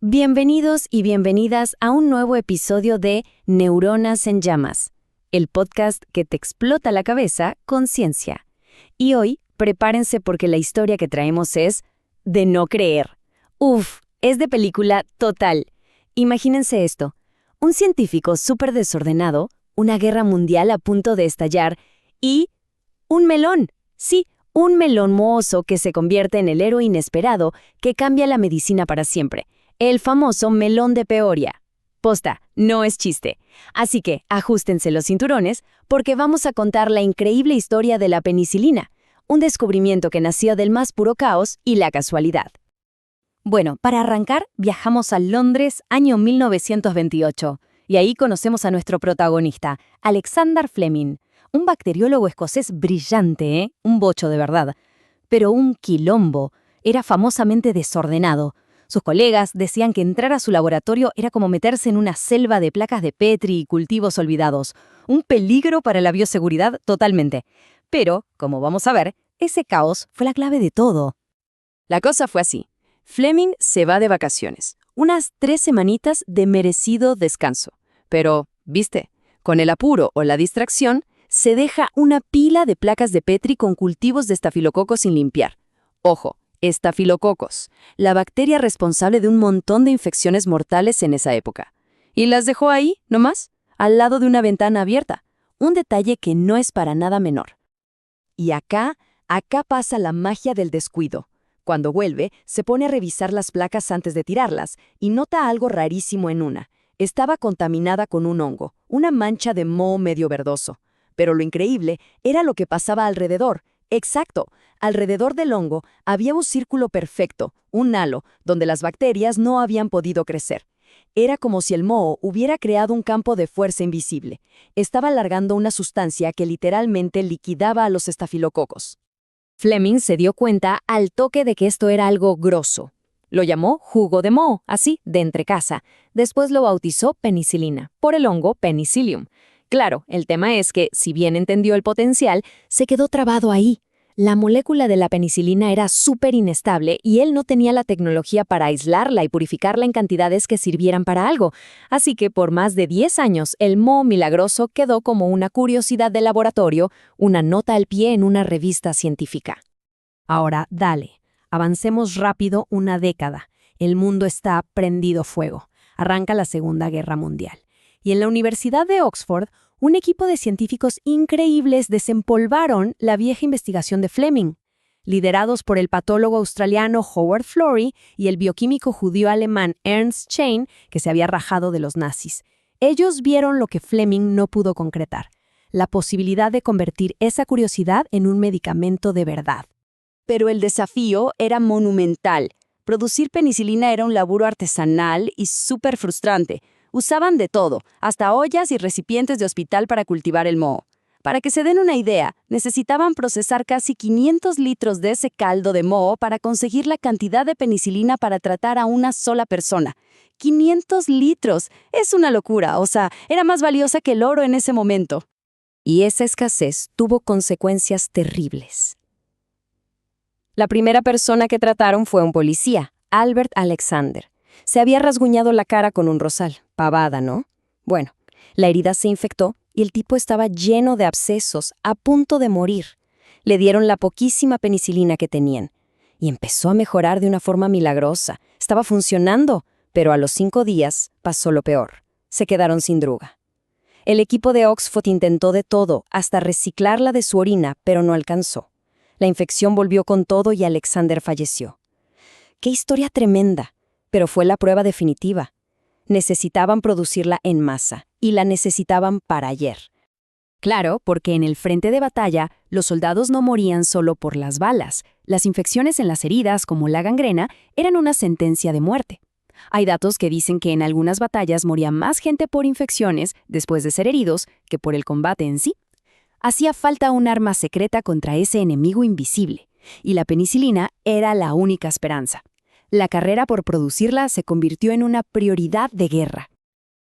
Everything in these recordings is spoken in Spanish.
Bienvenidos y bienvenidas a un nuevo episodio de Neuronas en Llamas, el podcast que te explota la cabeza con ciencia. Y hoy, prepárense porque la historia que traemos es de no creer. Uf, es de película total. Imagínense esto, un científico súper desordenado, una guerra mundial a punto de estallar y un melón. Sí, un melón mohoso que se convierte en el héroe inesperado que cambia la medicina para siempre. El famoso melón de Peoria. Posta, no es chiste. Así que ajustense los cinturones porque vamos a contar la increíble historia de la penicilina, un descubrimiento que nació del más puro caos y la casualidad. Bueno, para arrancar, viajamos a Londres, año 1928, y ahí conocemos a nuestro protagonista, Alexander Fleming, un bacteriólogo escocés brillante, ¿eh? Un bocho de verdad. Pero un quilombo, era famosamente desordenado. Sus colegas decían que entrar a su laboratorio era como meterse en una selva de placas de Petri y cultivos olvidados. Un peligro para la bioseguridad totalmente. Pero, como vamos a ver, ese caos fue la clave de todo. La cosa fue así. Fleming se va de vacaciones. Unas 3 semanitas de merecido descanso. Pero, ¿viste? Con el apuro o la distracción, se deja una pila de placas de Petri con cultivos de estafilococos sin limpiar. Ojo. Estafilococos, la bacteria responsable de un montón de infecciones mortales en esa época. Y las dejó ahí, nomás, al lado de una ventana abierta. Un detalle que no es para nada menor. Y acá pasa la magia del descuido. Cuando vuelve, se pone a revisar las placas antes de tirarlas y nota algo rarísimo en una. Estaba contaminada con un hongo, una mancha de moho medio verdoso. Pero lo increíble era lo que pasaba alrededor. Exacto, alrededor del hongo había un círculo perfecto, un halo, donde las bacterias no habían podido crecer. Era como si el moho hubiera creado un campo de fuerza invisible. Estaba alargando una sustancia que literalmente liquidaba a los estafilococos. Fleming se dio cuenta al toque de que esto era algo grosso. Lo llamó jugo de moho, así, de entrecasa. Después lo bautizó penicilina, por el hongo Penicillium. Claro, el tema es que, si bien entendió el potencial, se quedó trabado ahí. La molécula de la penicilina era súper inestable y él no tenía la tecnología para aislarla y purificarla en cantidades que sirvieran para algo. Así que por más de 10 años, el moho milagroso quedó como una curiosidad de laboratorio, una nota al pie en una revista científica. Ahora, dale, avancemos rápido una década. El mundo está prendido fuego. Arranca la Segunda Guerra Mundial. Y en la Universidad de Oxford, un equipo de científicos increíbles desempolvaron la vieja investigación de Fleming, liderados por el patólogo australiano Howard Florey y el bioquímico judío-alemán Ernst Chain, que se había rajado de los nazis. Ellos vieron lo que Fleming no pudo concretar, la posibilidad de convertir esa curiosidad en un medicamento de verdad. Pero el desafío era monumental. Producir penicilina era un laburo artesanal y súper frustrante. Usaban de todo, hasta ollas y recipientes de hospital para cultivar el moho. Para que se den una idea, necesitaban procesar casi 500 litros de ese caldo de moho para conseguir la cantidad de penicilina para tratar a una sola persona. 500 litros, es una locura, o sea, era más valiosa que el oro en ese momento. Y esa escasez tuvo consecuencias terribles. La primera persona que trataron fue un policía, Albert Alexander. Se había rasguñado la cara con un rosal. Pavada, ¿no? Bueno, la herida se infectó y el tipo estaba lleno de abscesos, a punto de morir. Le dieron la poquísima penicilina que tenían. Y empezó a mejorar de una forma milagrosa. Estaba funcionando, pero a los 5 días pasó lo peor. Se quedaron sin druga. El equipo de Oxford intentó de todo, hasta reciclarla de su orina, pero no alcanzó. La infección volvió con todo y Alexander falleció. ¡Qué historia tremenda! Pero fue la prueba definitiva. Necesitaban producirla en masa, y la necesitaban para ayer. Claro, porque en el frente de batalla, los soldados no morían solo por las balas. Las infecciones en las heridas, como la gangrena, eran una sentencia de muerte. Hay datos que dicen que en algunas batallas moría más gente por infecciones, después de ser heridos, que por el combate en sí. Hacía falta un arma secreta contra ese enemigo invisible, y la penicilina era la única esperanza. La carrera por producirla se convirtió en una prioridad de guerra.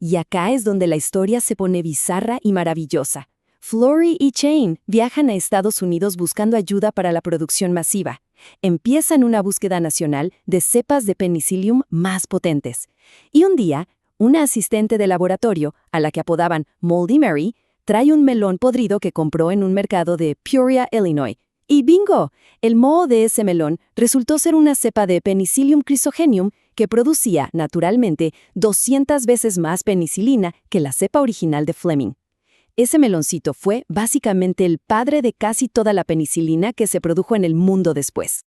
Y acá es donde la historia se pone bizarra y maravillosa. Florey y Chain viajan a Estados Unidos buscando ayuda para la producción masiva. Empiezan una búsqueda nacional de cepas de Penicillium más potentes. Y un día, una asistente de laboratorio, a la que apodaban Moldy Mary, trae un melón podrido que compró en un mercado de Peoria, Illinois. Y ¡bingo! El moho de ese melón resultó ser una cepa de Penicillium chrysogenium que producía, naturalmente, 200 veces más penicilina que la cepa original de Fleming. Ese meloncito fue, básicamente, el padre de casi toda la penicilina que se produjo en el mundo después.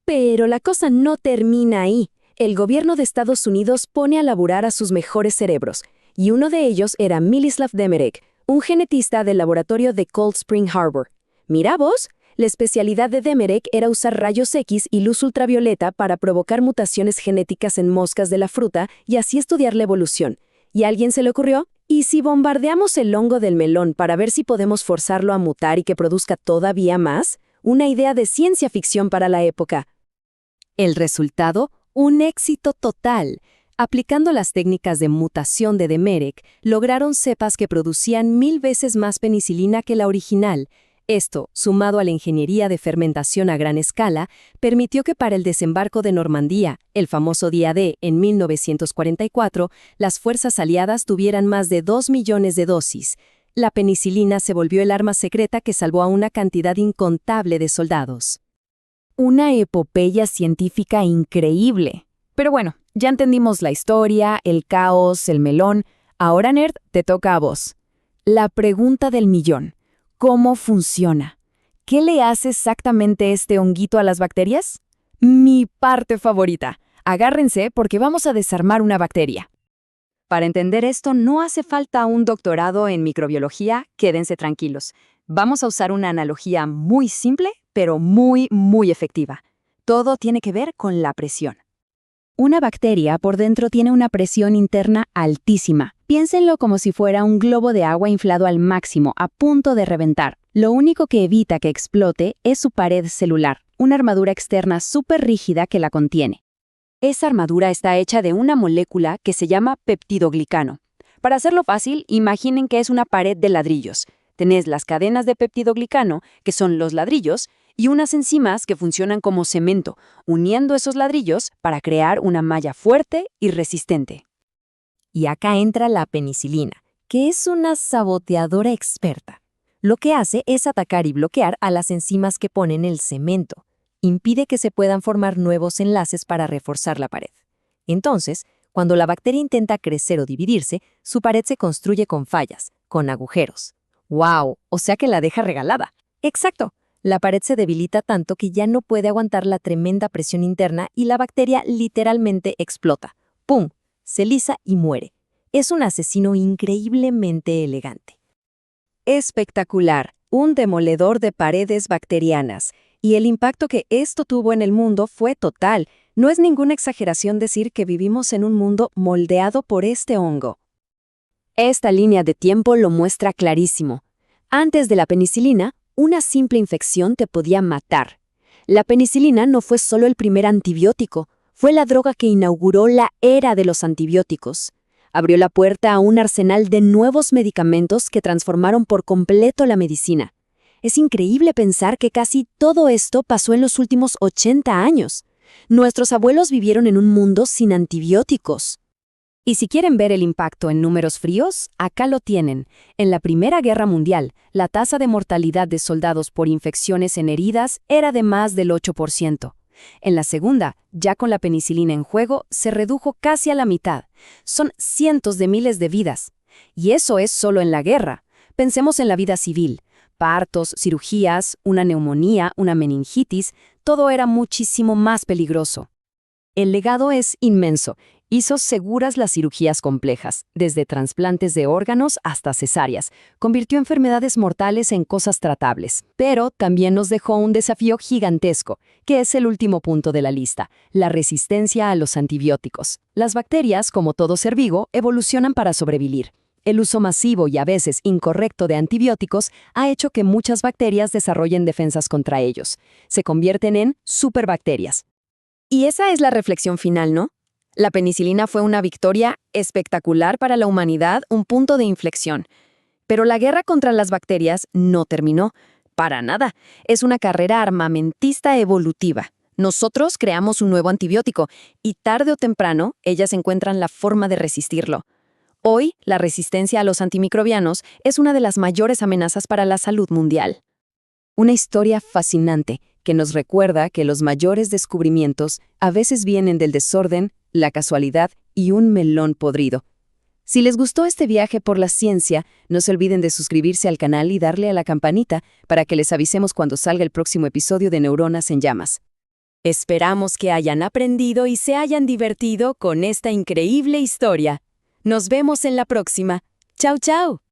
Pero la cosa no termina ahí. El gobierno de Estados Unidos pone a laburar a sus mejores cerebros, y uno de ellos era Miloslav Demirec, un genetista del laboratorio de Cold Spring Harbor. Mira vos, la especialidad de Demirec era usar rayos X y luz ultravioleta para provocar mutaciones genéticas en moscas de la fruta y así estudiar la evolución. ¿Y a alguien se le ocurrió? ¿Y si bombardeamos el hongo del melón para ver si podemos forzarlo a mutar y que produzca todavía más? Una idea de ciencia ficción para la época. El resultado, un éxito total. Aplicando las técnicas de mutación de Demirec, lograron cepas que producían 1000 veces más penicilina que la original. Esto, sumado a la ingeniería de fermentación a gran escala, permitió que para el desembarco de Normandía, el famoso Día D, en 1944, las fuerzas aliadas tuvieran más de 2 millones de dosis. La penicilina se volvió el arma secreta que salvó a una cantidad incontable de soldados. Una epopeya científica increíble. Pero bueno, ya entendimos la historia, el caos, el melón. Ahora, nerd, te toca a vos. La pregunta del millón. ¿Cómo funciona? ¿Qué le hace exactamente este honguito a las bacterias? Mi parte favorita. Agárrense porque vamos a desarmar una bacteria. Para entender esto no hace falta un doctorado en microbiología, quédense tranquilos. Vamos a usar una analogía muy simple, pero muy efectiva. Todo tiene que ver con la presión. Una bacteria por dentro tiene una presión interna altísima. Piénsenlo como si fuera un globo de agua inflado al máximo, a punto de reventar. Lo único que evita que explote es su pared celular, una armadura externa súper rígida que la contiene. Esa armadura está hecha de una molécula que se llama peptidoglicano. Para hacerlo fácil, imaginen que es una pared de ladrillos. Tenés las cadenas de peptidoglicano, que son los ladrillos, y unas enzimas que funcionan como cemento, uniendo esos ladrillos para crear una malla fuerte y resistente. Y acá entra la penicilina, que es una saboteadora experta. Lo que hace es atacar y bloquear a las enzimas que ponen el cemento. Impide que se puedan formar nuevos enlaces para reforzar la pared. Entonces, cuando la bacteria intenta crecer o dividirse, su pared se construye con fallas, con agujeros. ¡Wow! O sea que la deja regalada. ¡Exacto! La pared se debilita tanto que ya no puede aguantar la tremenda presión interna y la bacteria literalmente explota. ¡Pum! Se lisa y muere. Es un asesino increíblemente elegante. Espectacular, un demoledor de paredes bacterianas. Y el impacto que esto tuvo en el mundo fue total. No es ninguna exageración decir que vivimos en un mundo moldeado por este hongo. Esta línea de tiempo lo muestra clarísimo. Antes de la penicilina, una simple infección te podía matar. La penicilina no fue solo el primer antibiótico, fue la droga que inauguró la era de los antibióticos. Abrió la puerta a un arsenal de nuevos medicamentos que transformaron por completo la medicina. Es increíble pensar que casi todo esto pasó en los últimos 80 años. Nuestros abuelos vivieron en un mundo sin antibióticos. Y si quieren ver el impacto en números fríos, acá lo tienen. En la Primera Guerra Mundial, la tasa de mortalidad de soldados por infecciones en heridas era de más del 8%. En la Segunda, ya con la penicilina en juego, se redujo casi a la mitad. Son cientos de miles de vidas. Y eso es solo en la guerra. Pensemos en la vida civil. Partos, cirugías, una neumonía, una meningitis, todo era muchísimo más peligroso. El legado es inmenso. Hizo seguras las cirugías complejas, desde trasplantes de órganos hasta cesáreas. Convirtió enfermedades mortales en cosas tratables. Pero también nos dejó un desafío gigantesco, que es el último punto de la lista, la resistencia a los antibióticos. Las bacterias, como todo ser vivo, evolucionan para sobrevivir. El uso masivo y a veces incorrecto de antibióticos ha hecho que muchas bacterias desarrollen defensas contra ellos. Se convierten en superbacterias. Y esa es la reflexión final, ¿no? La penicilina fue una victoria espectacular para la humanidad, un punto de inflexión. Pero la guerra contra las bacterias no terminó. Para nada. Es una carrera armamentista evolutiva. Nosotros creamos un nuevo antibiótico y tarde o temprano ellas encuentran la forma de resistirlo. Hoy, la resistencia a los antimicrobianos es una de las mayores amenazas para la salud mundial. Una historia fascinante que nos recuerda que los mayores descubrimientos a veces vienen del desorden, la casualidad y un melón podrido. Si les gustó este viaje por la ciencia, no se olviden de suscribirse al canal y darle a la campanita para que les avisemos cuando salga el próximo episodio de Neuronas en Llamas. Esperamos que hayan aprendido y se hayan divertido con esta increíble historia. Nos vemos en la próxima. ¡Chao, chao!